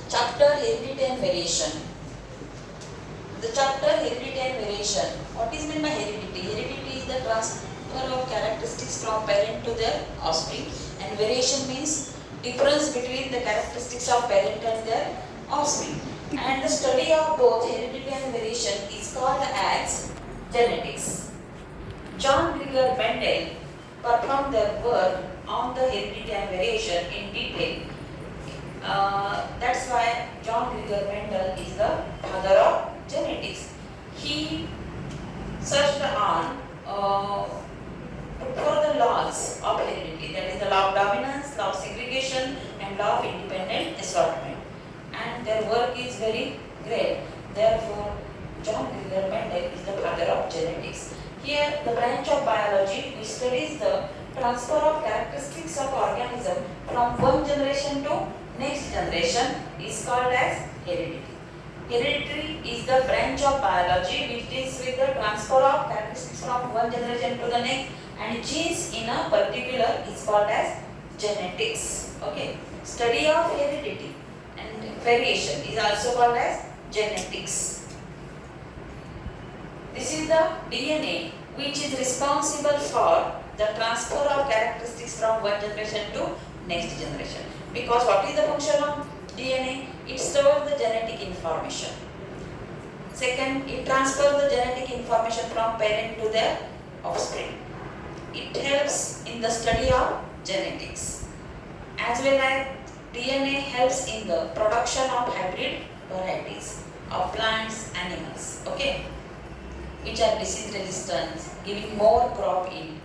Chapter Heredity and Variation. The chapter Heredity and Variation. What is meant by heredity? Heredity is the transfer of characteristics from parent to their offspring, and variation means difference between the characteristics of parent and their offspring. And the study of both heredity and variation is called as genetics. John Grigor Mendel performed their work on the heredity and variation in detail. That's why John Grigor Mendel is the father of genetics. He searched on for the laws of heredity, that is the law of dominance, law of segregation, and law of independent assortment. And their work is very great. Therefore, John Grigor Mendel is the father of genetics. Here, the branch of biology which studies the transfer of characteristics of organism from one generation to next generation is called as heredity. Heredity is the branch of biology which deals with the transfer of characteristics from one generation to the next, and genes in a particular is called as genetics. Okay. Study of heredity and variation is also called as genetics. This is the DNA which is responsible for the transfer of characteristics from one generation to next generation. Because what is the function of DNA? It stores the genetic information. Second, it transfers the genetic information from parent to their offspring. It helps in the study of genetics. As well as DNA helps in the production of hybrid varieties of plants, animals, okay, which are disease resistant, giving more crop yield.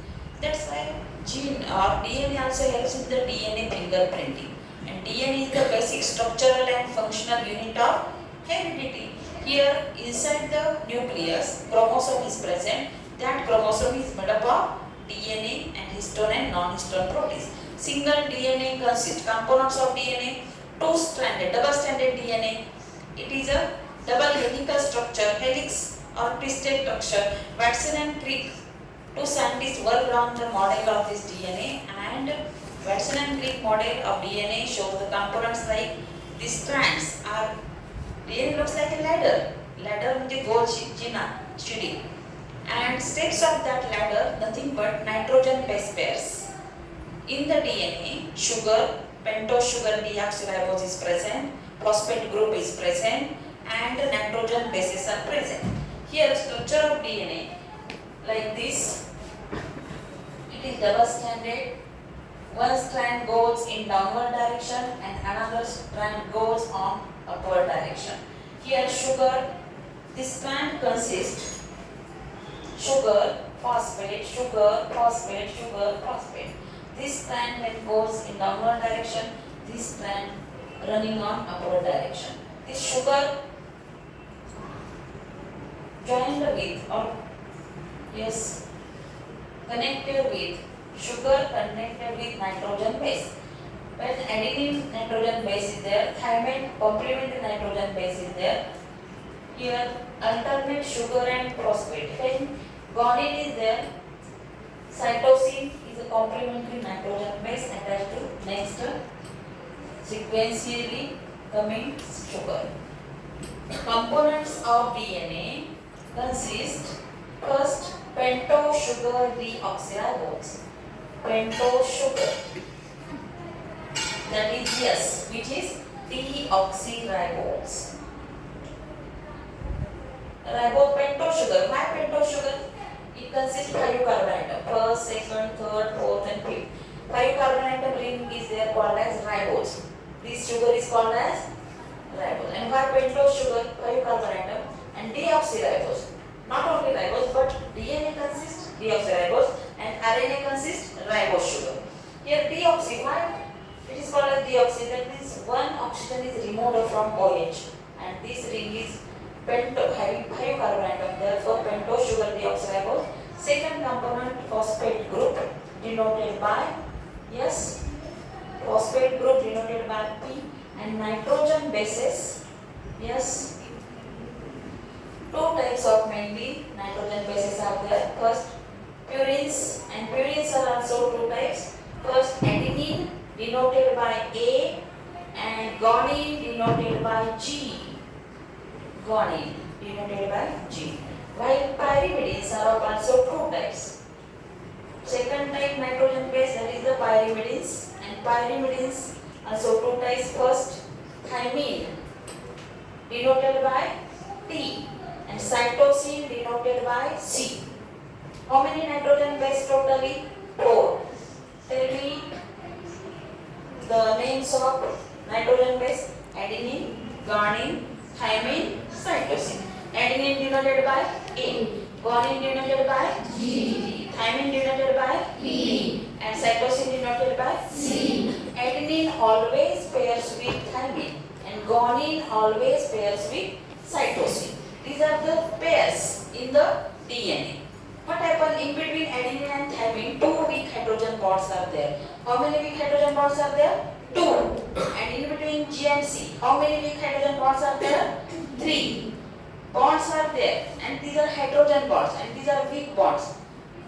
That's why gene or DNA also helps in the DNA fingerprinting. And DNA is the basic structural and functional unit of heredity. Here inside the nucleus, chromosome is present. That chromosome is made up of DNA and histone and non-histone proteins. Single DNA consists components of DNA, two-stranded, double-stranded DNA. It is a double helical structure, helix or twisted structure. Watson and Crick, two scientists worked on the model of this DNA, and Watson and Crick model of DNA shows the components like these strands are, DNA looks like a ladder. Ladder म्हणजे गोल शिडी. And steps of that ladder nothing but nitrogen base pairs. In the DNA, sugar, pentose sugar deoxyribose is present, phosphate group is present, and nitrogen bases are present. Here structure of DNA like this. It is double stranded. One strand goes in downward direction and another strand goes on upward direction. Here sugar, this strand consists sugar, phosphate, sugar, phosphate, sugar, phosphate. This strand when goes in downward direction, this strand running on upward direction. This sugar joined with or yes connected with sugar connected with nitrogen base. When adenine nitrogen base is there, thymine complementary nitrogen base is there. Here alternate sugar and phosphate. When guanine is there, cytosine is a complementary nitrogen base attached to next sequentially coming sugar. Components of DNA consist first pentose sugar deoxyribose. Pentose sugar, that is yes, which is deoxyribose. Pentose sugar. Why pentose sugar? It consists of 5 carbon atom. First, second, third, fourth, and fifth. 5 carbon atom ring is there called as ribose. This sugar is called as ribose. And why pentose sugar? 5 carbon atom and deoxyribose. Not only ribose, but DNA consists deoxyribose and RNA consists ribose sugar. Here deoxy, why it is called as deoxy? That means one oxygen is removed from OH, and this ring is having 5 carbon atom. Therefore, pentose sugar deoxyribose. Second component, phosphate group, denoted by yes, phosphate group denoted by P, and nitrogen bases. Yes, two types of mainly nitrogen bases are there. First, purines, and purines are also two types. First, adenine denoted by A and guanine denoted by G. Guanine denoted by G. While pyrimidines are of also two types. Second type nitrogen base, that is the pyrimidines, and pyrimidines also two types. First, thymine denoted by T and cytosine denoted by C. How many nitrogen base totally? 4. Tell me the names of nitrogen base: adenine, guanine, thymine, cytosine. Adenine denoted by A, guanine denoted by G, thymine denoted by B, and cytosine denoted by C. Adenine always pairs with thymine and guanine always pairs with cytosine. These are the pairs in the DNA. What happens in between adenine and thymine? 2 weak hydrogen bonds are there. How many weak hydrogen bonds are there? 2. And in between G and C, how many weak hydrogen bonds are there? 3. Bonds are there, and these are hydrogen bonds and these are weak bonds.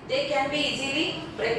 They can be easily break.